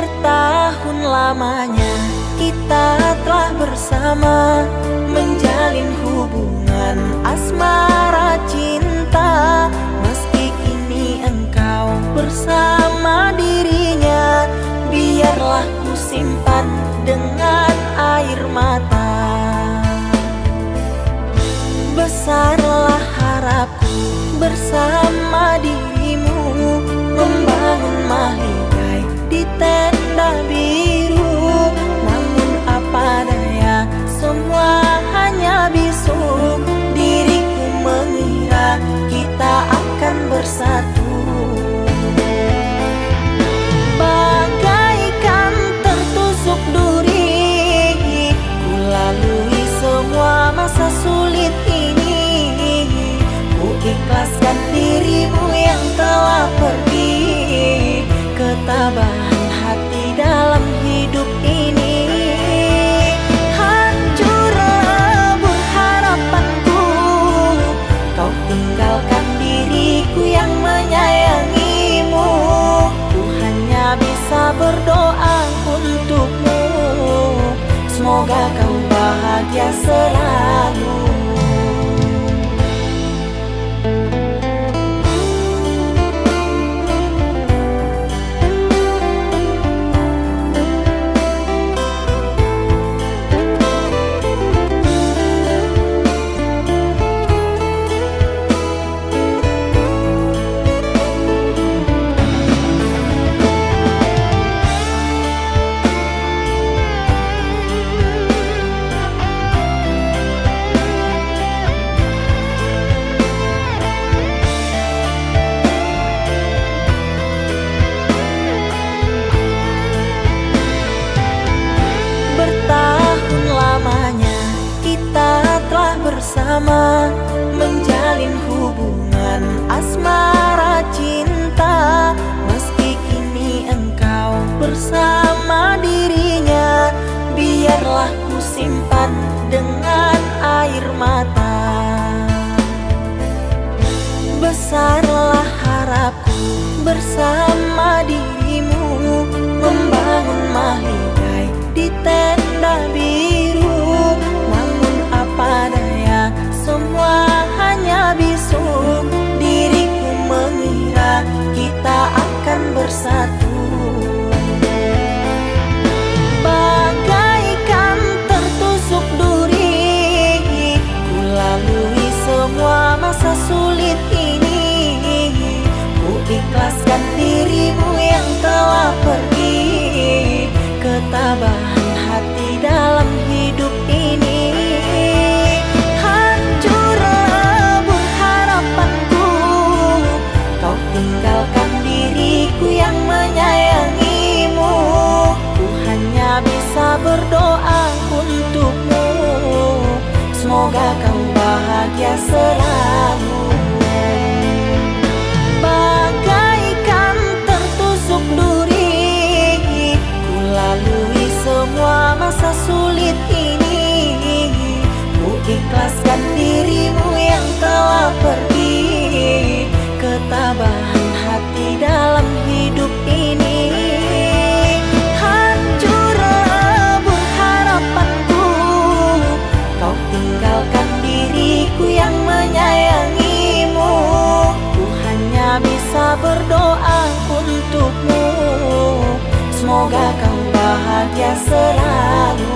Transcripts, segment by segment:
Bertahun lamanya kita telah bersama, menjalin hubungan asmara cinta. Meski kini engkau bersama dirinya, biarlah ku simpan dengan air mata. Besarlah harapku bersama dirimu, membangun mahligai di tenda biru. Namun apa daya, semua hanya bisu. Diriku mengira kita akan bersatu, bagaikan tertusuk duri. Ku lalui semua masa sulit ini, ku ikhlaskan dirimu yang telah pergi. Ketabahan hati dalam hidup ini, hancur lebur harapanku. Kau tinggalkan diriku yang menyayangimu. Ku hanya bisa berdoa untukmu, semoga kau bahagia selalu. Bersama, menjalin hubungan asmara cinta. Meski kini engkau bersama dirinya, biarlah ku simpan dengan air mata. Besarlah harapku bersama dirimu, membangun mahligai di tenda biru. Namun apa daya, semua hanya bisu. Diriku mengira kita akan bersatu, bagaikan tertusuk duri. Ku lalui semua masa sulit ini, ku ikhlaskan dirimu yang telah pergi. Ketabahan hati dalam hidup ini, tinggalkan diriku yang menyayangimu. Ku hanya bisa berdoa untukmu, semoga kau bahagia selalu. Bagaikan tertusuk duri, ku lalui semua masa sulit ini. Ku ikhlaskan dirimu yang telah pergi. Ketabahan hati dalam hidup ini, hancur lebur harapanku. Kau tinggalkan diriku yang menyayangimu. Ku hanya bisa berdoa untukmu, semoga kau bahagia selalu.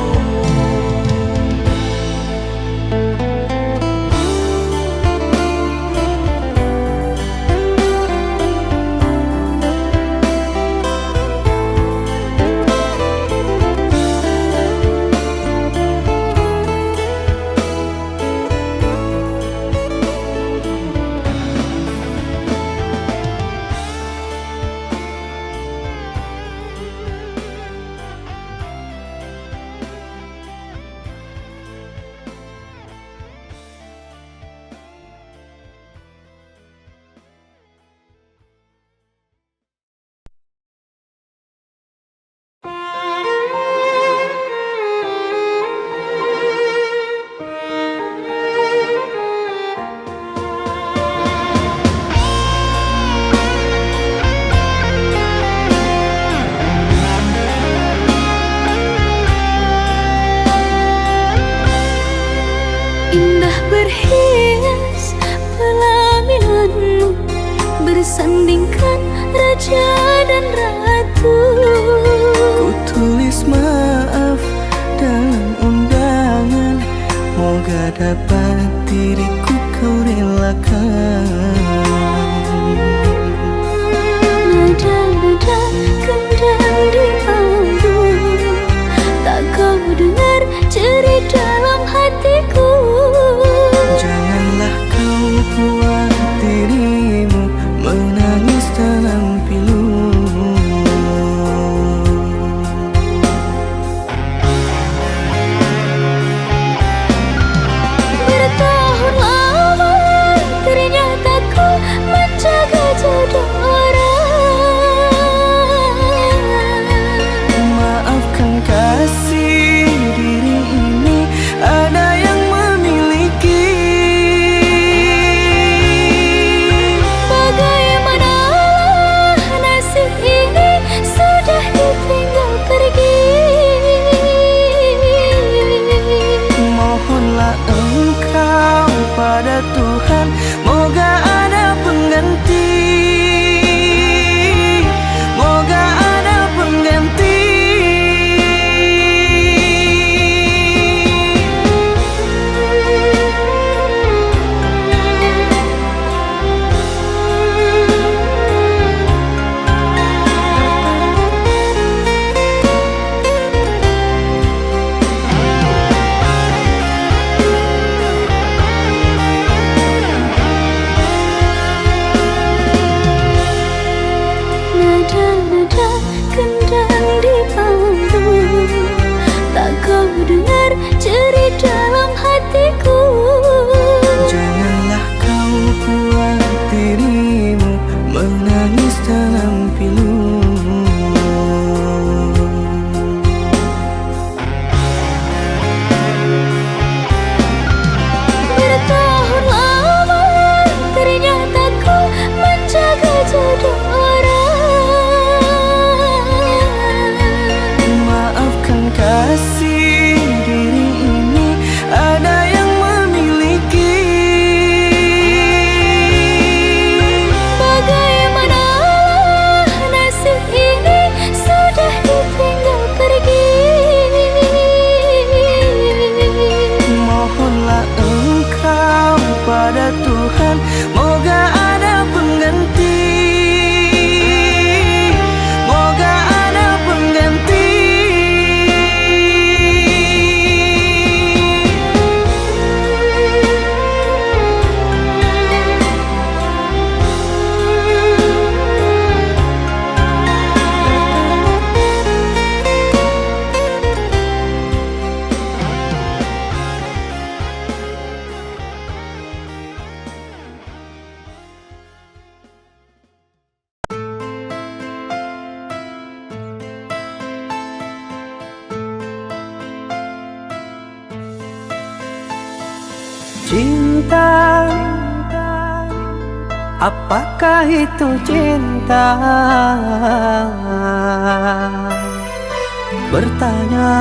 disandingkan raja dan ratu. Ku tulis maaf dalam undangan, moga dapat diriku kau relakan. Nada-nada kendang di bambu, tak kau dengar jerit dalam hatiku. Janganlah kau buat dirimu menangis dalam pilu. Bertahun lama ternyata ku menjaga jodoh orang. Maafkan kasih, diri ini ada yang memiliki. Bagaimanalah nasib ini sudah ditinggal pergi. Mohonlah engkau pada Tuhan, moga ada pengganti. Moga ada pengganti. Nada-nada kendang di bambu, tak kau dengar jerit dalam hatiku. Janganlah kau buat dirimu menangis dalam pilu. Bertahun lama ternyata ku menjaga jodoh orang. Maafkan kasih, diri ini ada yang memiliki. Bagaimanalah nasib ini sudah ditinggal pergi. Mohonlah engkau pada Tuhan, moga ada pengganti. Moga ada pengganti. Cinta, apakah itu cinta? Bertanya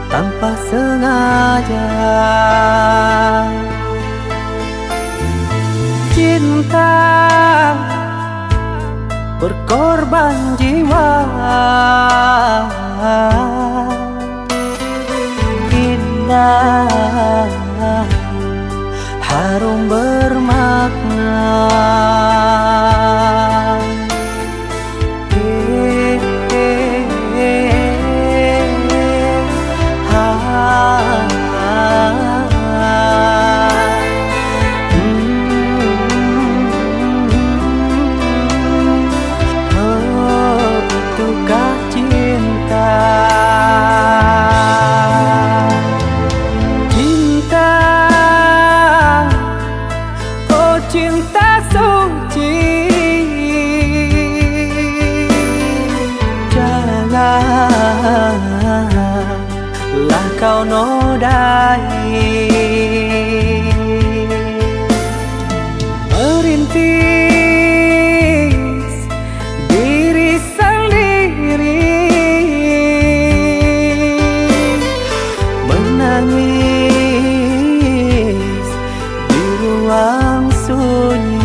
tanpa sengaja. Cinta berkorban jiwa, indah, harum bermakna. Itukah cinta? Cinta, oh cinta suci, janganlah kau nodai. Merintis diri sendiri, menangis di ruang sunyi.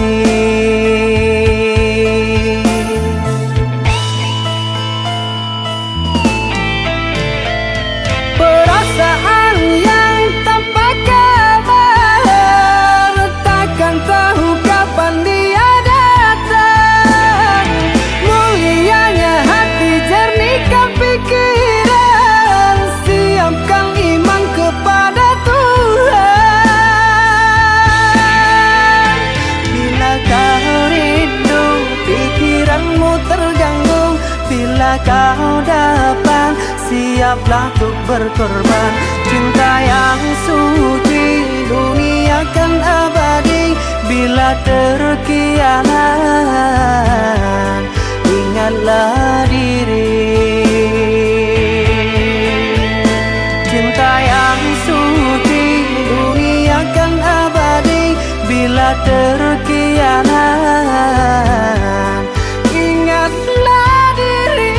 Bila kau datang, siaplah untuk berkorban. Cinta yang suci, dunia kan abadi. Bila terkianat, ingatlah diri. Cinta yang suci, dunia kan abadi. Bila terkianat, ingatlah diri.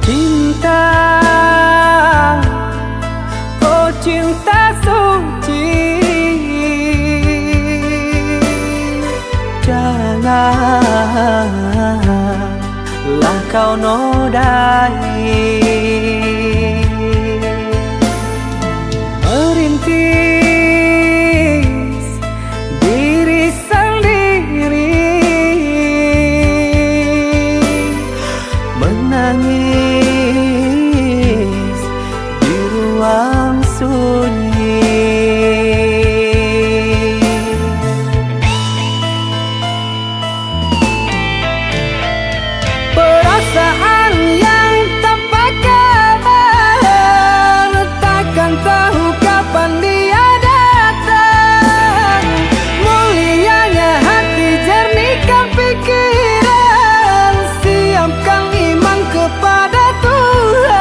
Cinta, oh cinta suci, janganlah kau nodai. Merintis diri sendiri, menangis di ruang sunyi. Perasaan yang tanpa kabar, takkan tahu kapan dia datang. Mulianya hati, jernihkan pikiran, siapkan iman kepada Tuhan.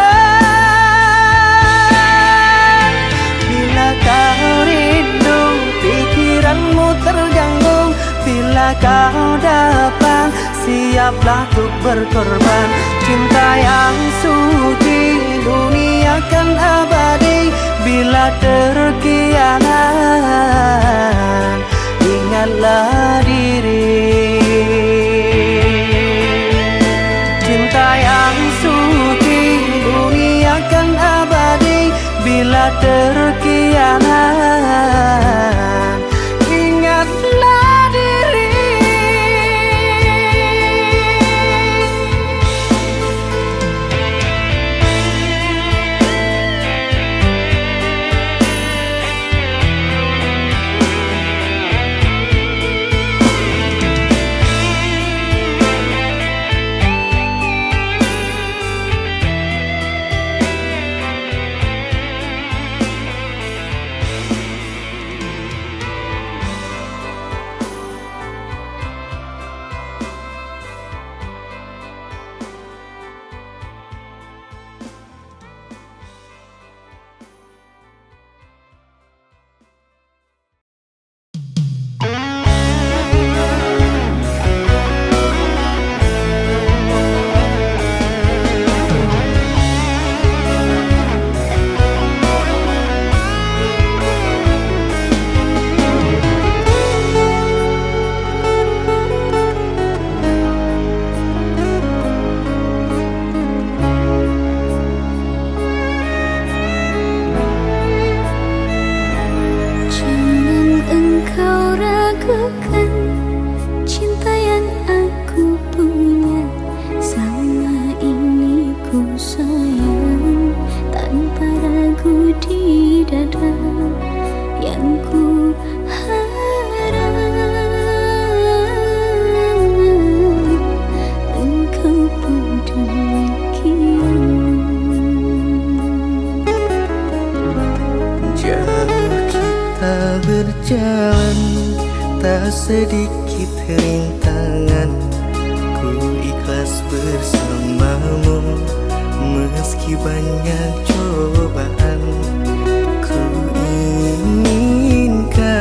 Bila kau rindu, pikiranmu terganggu. Bila kau datang, siaplah untuk berkorban. Cinta yang suci, dunia kan abadi. Bila terkianat, ingatlah diri. Cinta yang suci, dunia kan abadi. Bila terkianat, ingatlah diri. berjalan, tak sedikit rintangan. Ku ikhlas bersamamu meski banyak cobaan. Ku inginkan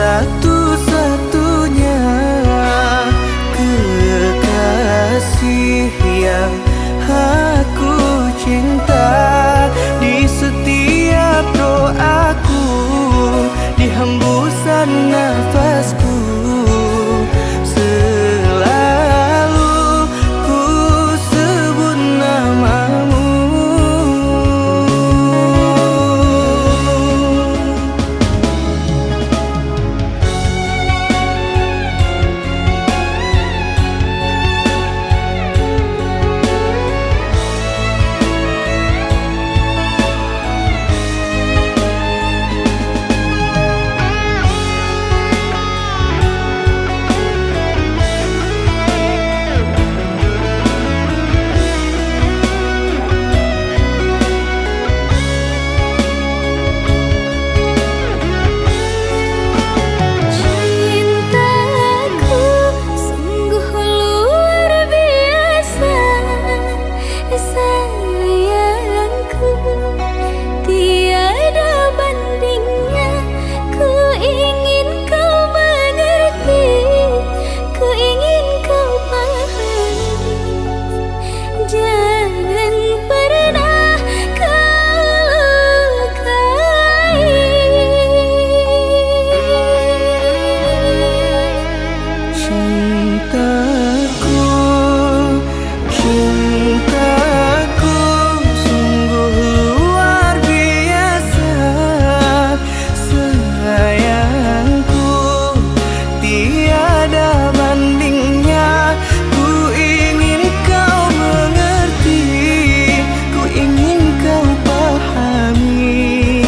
satu-satunya kekasih yang aku cinta. Di setiap doaku, di hembusan nafasku, selalu ku sebut namamu. Cintaku sungguh luar biasa, sayangku tiada bandingnya. Ku ingin kau mengerti, ku ingin kau pahami. Jangan pernah kau lukai. Cintaku, cintaku sungguh luar biasa, sayangku tiada bandingnya. Ku ingin kau mengerti, ku ingin kau pahami.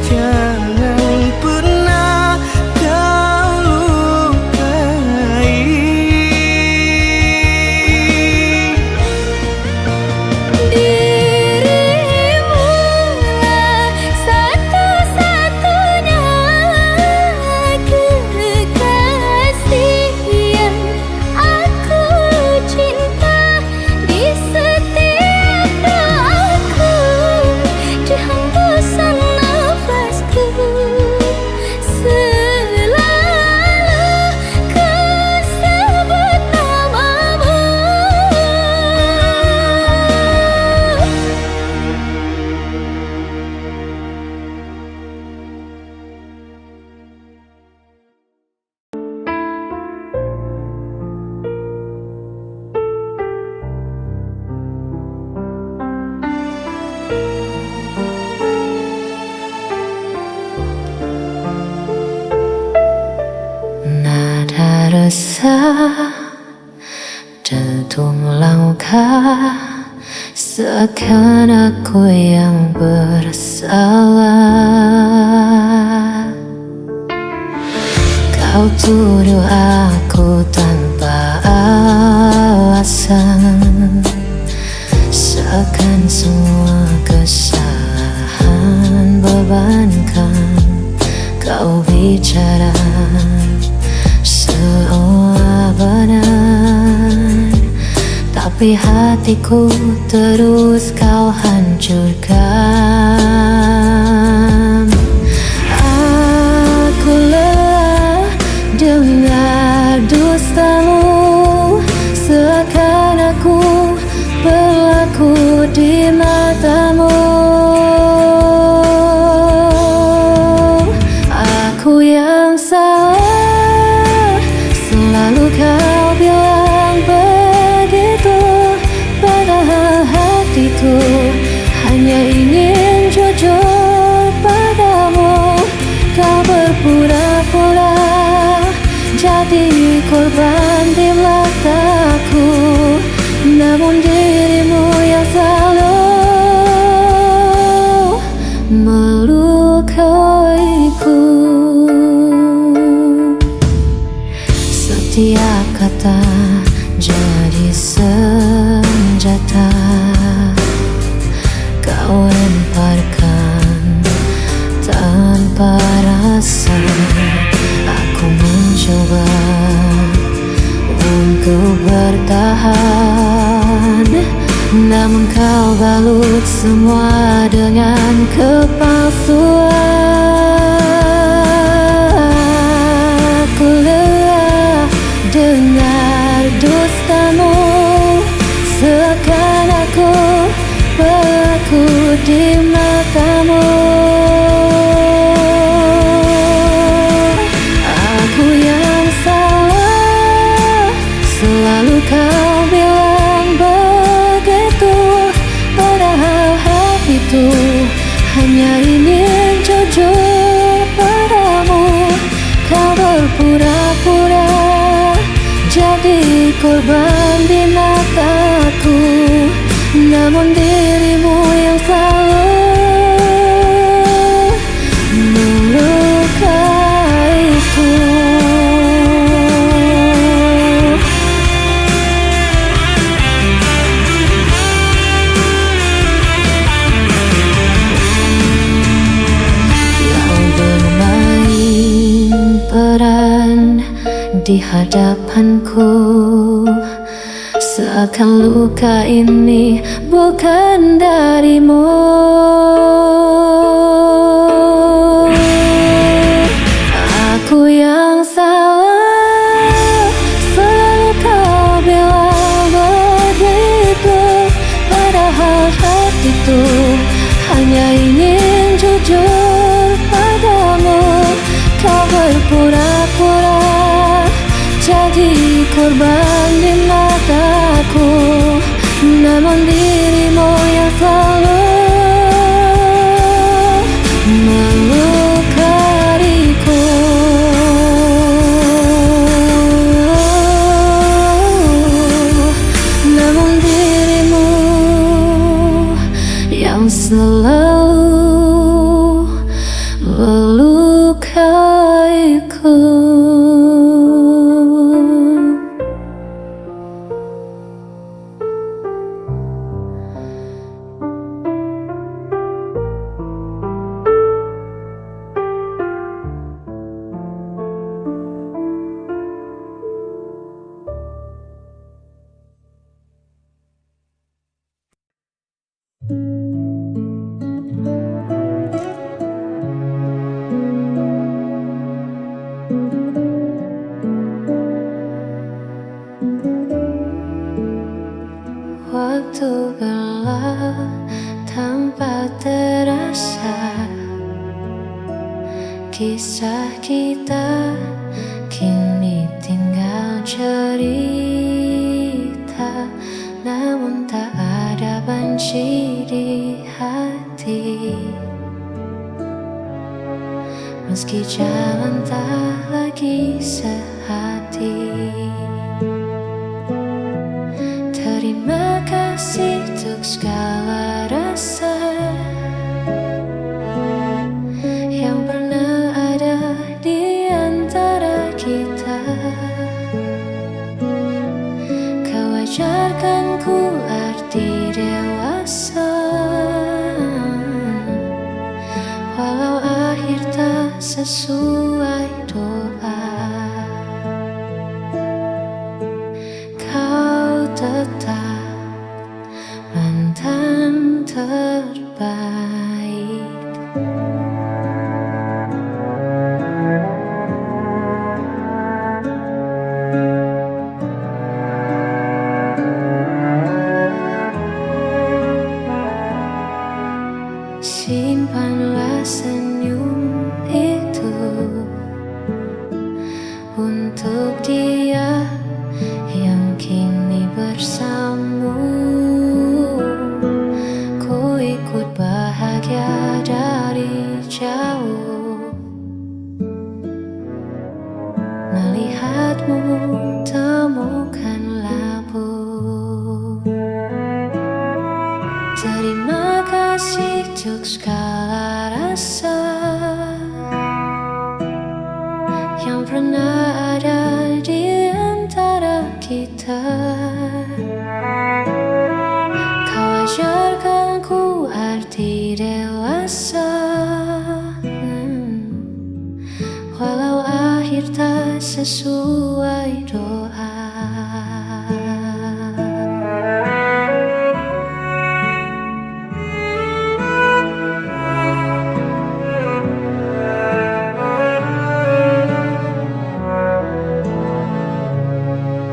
Jangan pernah kau lukai. Dirimulah satu-satunya kekasih yang aku cinta. Di setiap doaku, di hembusan nafasku, selalu ku sebut namamu. Nada resah, dentum langkah, seakan aku yang bersalah. Kau tuduh aku tanpa alasan, seakan semua kesalahan bebankan. Kau bicara seolah benar, tapi hatiku terus kau hancurkan. Aku lelah dengar dustamu, seakan aku berlaku di matamu. Aku yang salah, selalu kau bilang begitu, padahal hatiku hanya ingin jujur padamu. Kau berpura-pura jadi korban di mataku, namun dirimu yang selalu melukaiku. Setiap kata jadi senjata, kau lemparkan tanpa rasa. Aku mencoba untuk bertahan, namun kau balut semua dengan kepalsuan. korban di mataku, namun dirimu yang selalu melukaiku. Kau bermain peran di hadapanku, seakan luka ini bukan darimu. Aku yang salah, selalu kau bilang begitu, padahal hatiku hanya ingin jujur padamu. Kau berpura-pura jadi korban di mataku, namun dirimu yang selalu melukaiku. Namun dirimu yang selalu melukaiku. Waktu gelap tanpa terasa, kisah kita kini tinggal cerita, namun tak ada benci di hati. Meski jalan tak lagi sehati, terima kasih untuk segala rasa yang pernah ada di antara kita. Kau ajarkan ku arti dewasa, walau akhir tak sesuai doa. Kau tetap mantan terbaik. Simpanlah senyum itu untuk dia yang kini bersamamu. Ku ikut bahagia dari jauh, melihatmu temukan labu. Terima kasih untuk segala rasa yang pernah ada di antara kita. Kau ajarkan ku arti dewasa, walau akhir tak sesuai doa.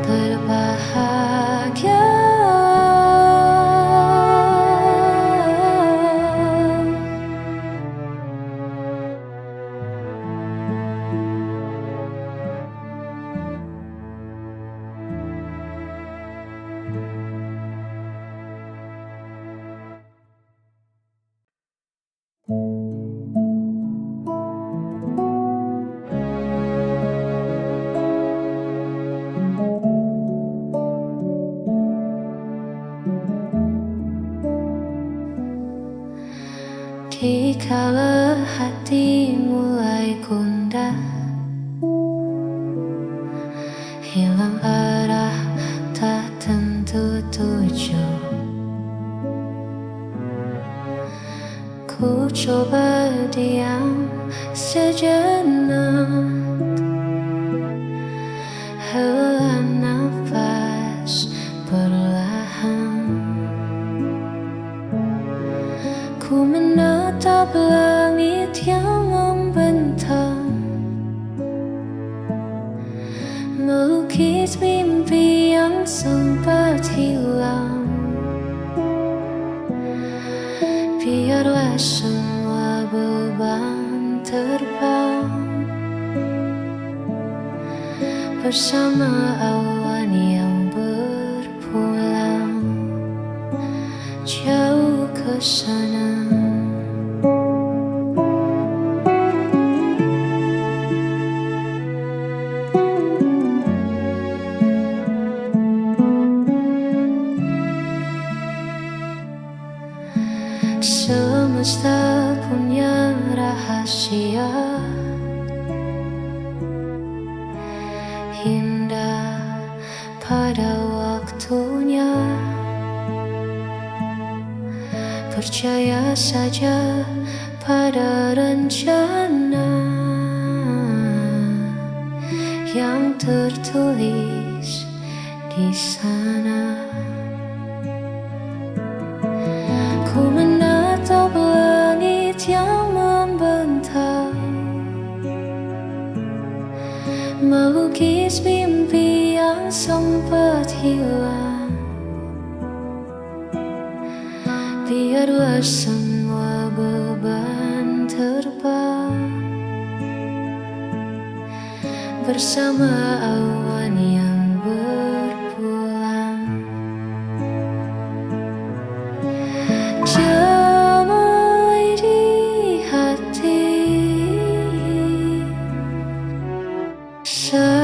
Berbahagia coba diam sejenak, hela nafas perlahan. Ku menatap langit yang membentang, melukis mimpi yang sempat hilang. Biarlah semua beban terbang bersama awan yang berpulang jauh ke sana. Semesta punya rahasia indah pada waktunya. Percaya saja pada rencana yang tertulis di sana. Ku menatap langit yang membentang, melukis mimpi yang sempat hilang. Biarlah semua beban terbang bersama awan yang berpulang. Damai di hati saat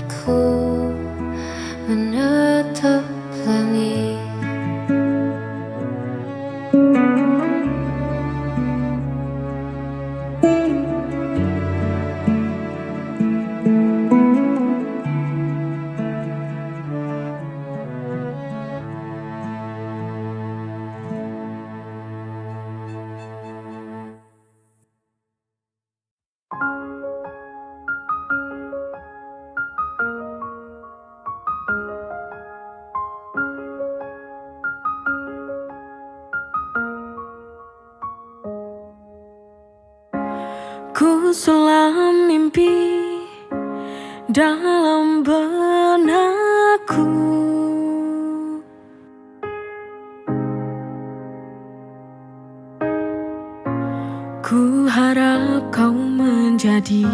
ku menatap langit. Ku sulam mimpi dalam benakku, ku harap kau menjadi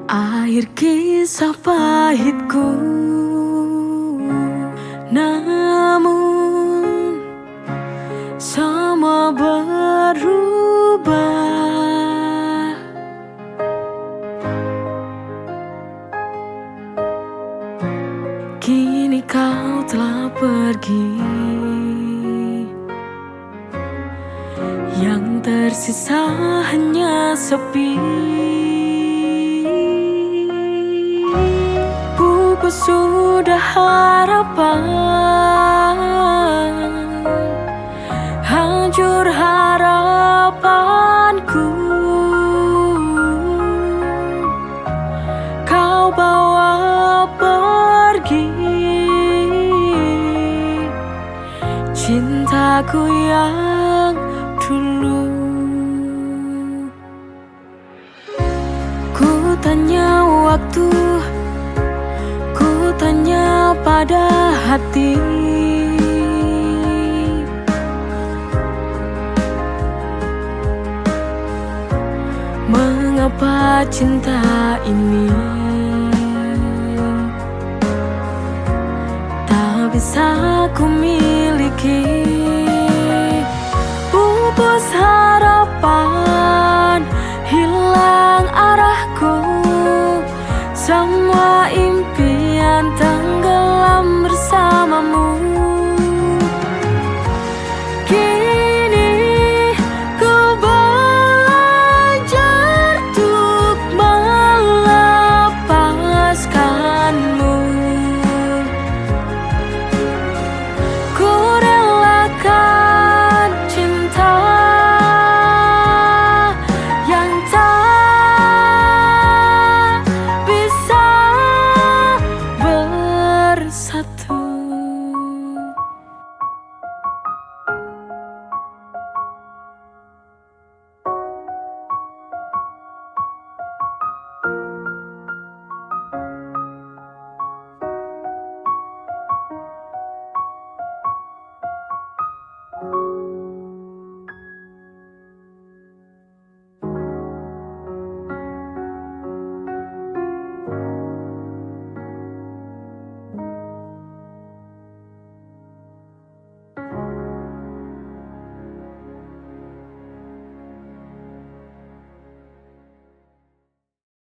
air kisah pahitku. Namun semua berubah. Kini kau telah pergi, yang tersisa hanya sepi. Pupus sudah harapan, hancur harapanku. Kau bawa pergi cintaku yang dulu. Ku tanya waktu, ku tanya pada hati, mengapa cinta ini tak bisa ku miliki?